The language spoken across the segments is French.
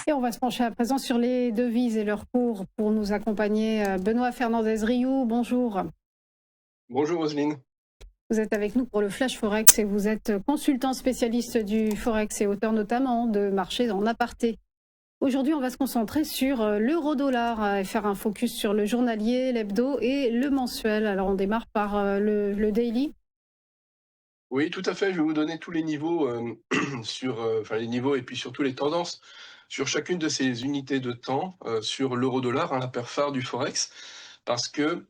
Et on va se pencher à présent sur les devises et leurs cours pour nous accompagner. Benoît Fernandez-Rioux, bonjour. Bonjour Roselyne. Vous êtes avec nous pour le Flash Forex et vous êtes consultant spécialiste du Forex et auteur notamment de marchés en aparté. Aujourd'hui, on va se concentrer sur l'euro-dollar et faire un focus sur le journalier, l'hebdo et le mensuel. Alors on démarre par le daily. Oui, tout à fait. Je vais vous donner tous les niveaux enfin les niveaux et puis surtout les tendances sur chacune de ces unités de temps sur l'euro-dollar, hein, la paire phare du forex, parce que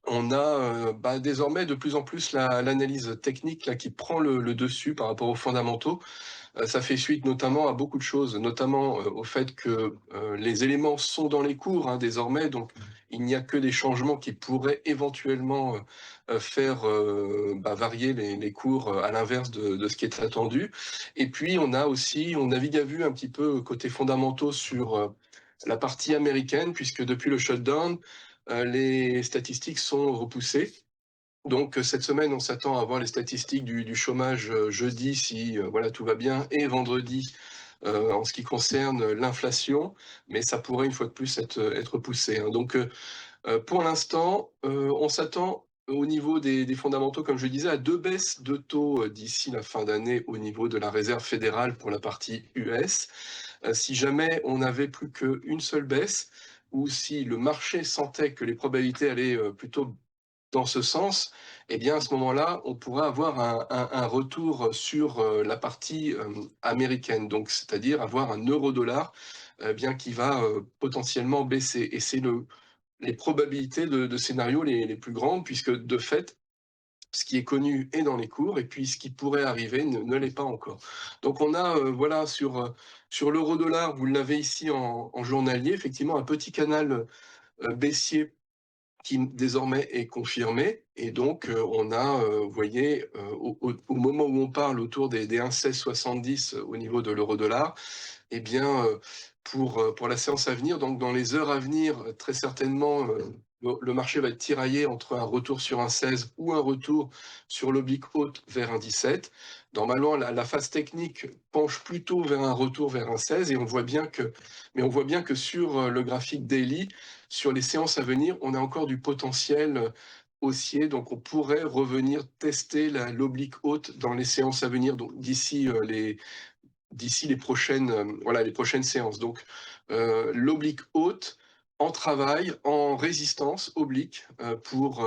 on a désormais de plus en plus l'analyse technique là, qui prend le dessus par rapport aux fondamentaux. Ça fait suite notamment à beaucoup de choses, notamment au fait que les éléments sont dans les cours, hein, désormais, donc il n'y a que des changements qui pourraient éventuellement faire varier les cours à l'inverse de ce qui est attendu. Et puis on navigue à vue un petit peu côté fondamentaux sur la partie américaine, puisque depuis le shutdown, les statistiques sont repoussées. Donc cette semaine, on s'attend à voir les statistiques du chômage jeudi, si voilà, tout va bien, et vendredi en ce qui concerne l'inflation, mais ça pourrait une fois de plus être poussé, hein. Donc pour l'instant, on s'attend au niveau des fondamentaux, comme je disais, à 2 baisses de taux d'ici la fin d'année au niveau de la réserve fédérale pour la partie US. Si jamais on n'avait plus qu'une seule baisse, ou si le marché sentait que les probabilités allaient plutôt dans ce sens, eh bien, à ce moment-là, on pourrait avoir un retour sur la partie américaine, donc c'est-à-dire avoir un euro-dollar bien qui va potentiellement baisser. Et c'est les probabilités de scénarios les plus grandes, puisque de fait, ce qui est connu est dans les cours, et puis ce qui pourrait arriver ne l'est pas encore. Donc on a, voilà, sur l'euro-dollar, vous l'avez ici en journalier, effectivement, un petit canal baissier qui désormais est confirmé. Et donc, on a, vous voyez, au moment où on parle autour des 1,1670 au niveau de l'euro-dollar, eh bien, pour la séance à venir, donc dans les heures à venir, très certainement, le marché va être tiraillé entre un retour sur un 16 ou un retour sur l'oblique haute vers un 17. Normalement, la phase technique penche plutôt vers un retour vers un 16, et on voit bien que sur le graphique daily, sur les séances à venir, on a encore du potentiel haussier, donc on pourrait revenir tester l'oblique haute dans les séances à venir, donc d'ici les prochaines, voilà, les prochaines séances. Donc, l'oblique haute en travail, en résistance oblique, pour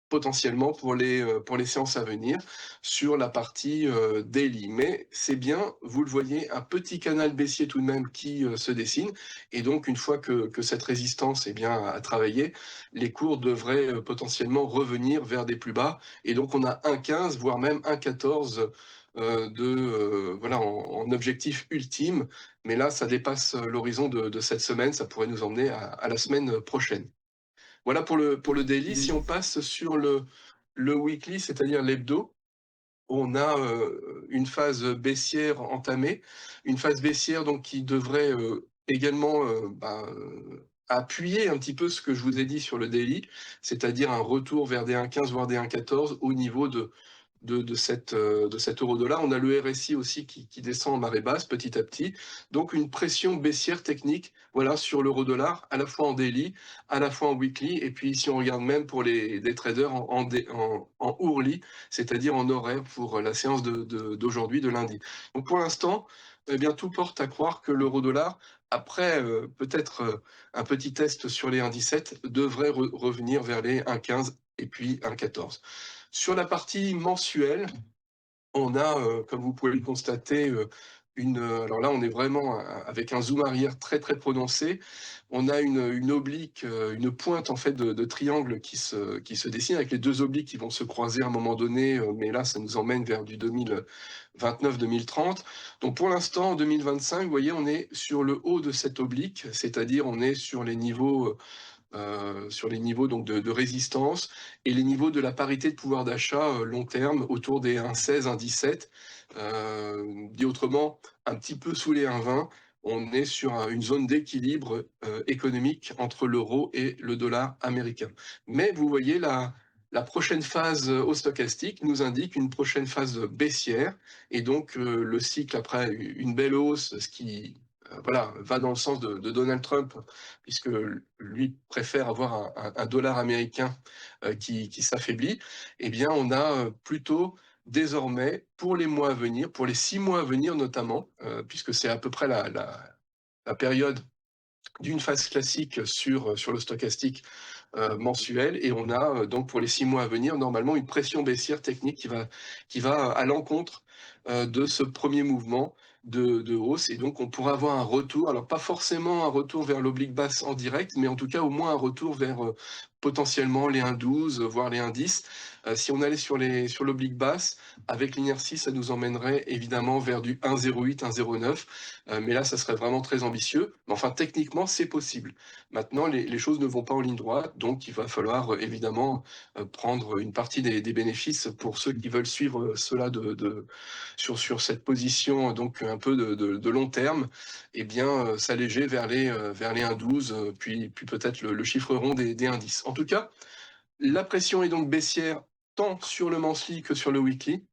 potentiellement pour les séances à venir sur la partie daily. Mais c'est bien, vous le voyez, un petit canal baissier tout de même qui se dessine. Et donc, une fois que cette résistance est bien à travailler, les cours devraient potentiellement revenir vers des plus bas. Et donc, on a 1,15, voire même 1,14 voilà, en objectif ultime. Mais là, ça dépasse l'horizon de cette semaine. Ça pourrait nous emmener à la semaine prochaine. Voilà pour le daily. Si on passe sur le weekly, c'est-à-dire l'hebdo, on a une phase baissière entamée, une phase baissière donc qui devrait également appuyer un petit peu ce que je vous ai dit sur le daily, c'est-à-dire un retour vers des 1,15 voire des 1,14 au niveau de cet euro-dollar. On a le RSI aussi qui descend en marée basse petit à petit. Donc une pression baissière technique, voilà, sur l'euro-dollar, à la fois en daily, à la fois en weekly. Et puis si on regarde même pour les traders en hourly, c'est-à-dire en horaire pour la séance d'aujourd'hui, de lundi. Donc pour l'instant, eh bien, tout porte à croire que l'euro-dollar, après peut-être un petit test sur les 1,17, devrait revenir vers les 1,15 et puis 1,14. Sur la partie mensuelle, on a, comme vous pouvez le constater, alors là, on est vraiment avec un zoom arrière très, très prononcé. On a une oblique, une pointe en fait de triangle qui se dessine avec les 2 obliques qui vont se croiser à un moment donné, mais là, ça nous emmène vers du 2029-2030. Donc pour l'instant, en 2025, vous voyez, on est sur le haut de cette oblique, c'est-à-dire on est sur les niveaux donc de résistance et les niveaux de la parité de pouvoir d'achat long terme autour des 1,16, 1,17. Dit autrement, un petit peu sous les 1,20. On est sur une zone d'équilibre économique entre l'euro et le dollar américain. Mais vous voyez, la prochaine phase au stochastique nous indique une prochaine phase baissière, et donc le cycle après une belle hausse, ce qui voilà, va dans le sens de Donald Trump, puisque lui préfère avoir un dollar américain qui s'affaiblit, eh bien, on a plutôt désormais, pour les mois à venir, pour les 6 mois à venir notamment, puisque c'est à peu près la période d'une phase classique sur le stochastique mensuel, et on a donc pour les 6 mois à venir normalement une pression baissière technique qui va à l'encontre de ce premier mouvement de hausse, et donc on pourra avoir un retour, alors pas forcément un retour vers l'oblique basse en direct, mais en tout cas au moins un retour vers potentiellement les 1,12, voire les 1,10. Si on allait sur l'oblique basse, avec l'inertie, ça nous emmènerait évidemment vers du 1,08, 1,09, mais là ça serait vraiment très ambitieux. Mais enfin techniquement c'est possible. Maintenant les choses ne vont pas en ligne droite, donc il va falloir évidemment prendre une partie des bénéfices pour ceux qui veulent suivre cela sur cette position, donc un peu de long terme, et bien s'alléger vers les 1,12, puis peut-être le chiffre rond des 1,10. En tout cas, la pression est donc baissière tant sur le monthly que sur le weekly,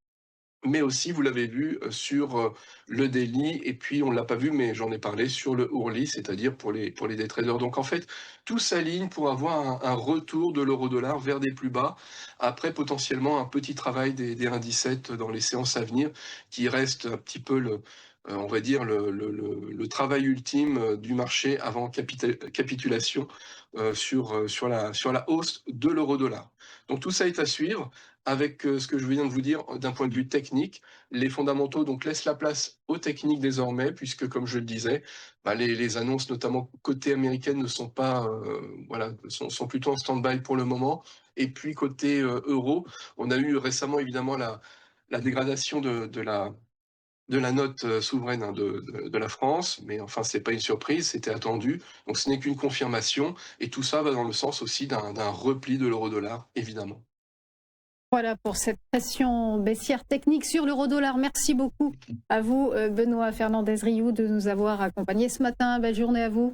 mais aussi, vous l'avez vu, sur le daily, et puis on ne l'a pas vu, mais j'en ai parlé, sur le hourly, c'est-à-dire pour les day traders. Donc en fait, tout s'aligne pour avoir un retour de l'euro-dollar vers des plus bas, après potentiellement un petit travail des 1,17 dans les séances à venir, qui reste un petit peu on va dire le travail ultime du marché avant capitulation sur la hausse de l'euro-dollar. Donc tout ça est à suivre avec ce que je viens de vous dire d'un point de vue technique. Les fondamentaux donc laissent la place aux techniques désormais, puisque comme je le disais, les annonces notamment côté américaine ne sont pas, voilà, sont plutôt en stand-by pour le moment. Et puis côté euro, on a eu récemment évidemment la dégradation de la note souveraine, hein, de la France, mais enfin c'est pas une surprise, c'était attendu. Donc ce n'est qu'une confirmation, et tout ça va dans le sens aussi d'un repli de l'euro-dollar, évidemment. Voilà pour cette pression baissière technique sur l'euro-dollar. Merci beaucoup à vous, Benoît Fernandez-Rioux, de nous avoir accompagnés ce matin. Belle journée à vous.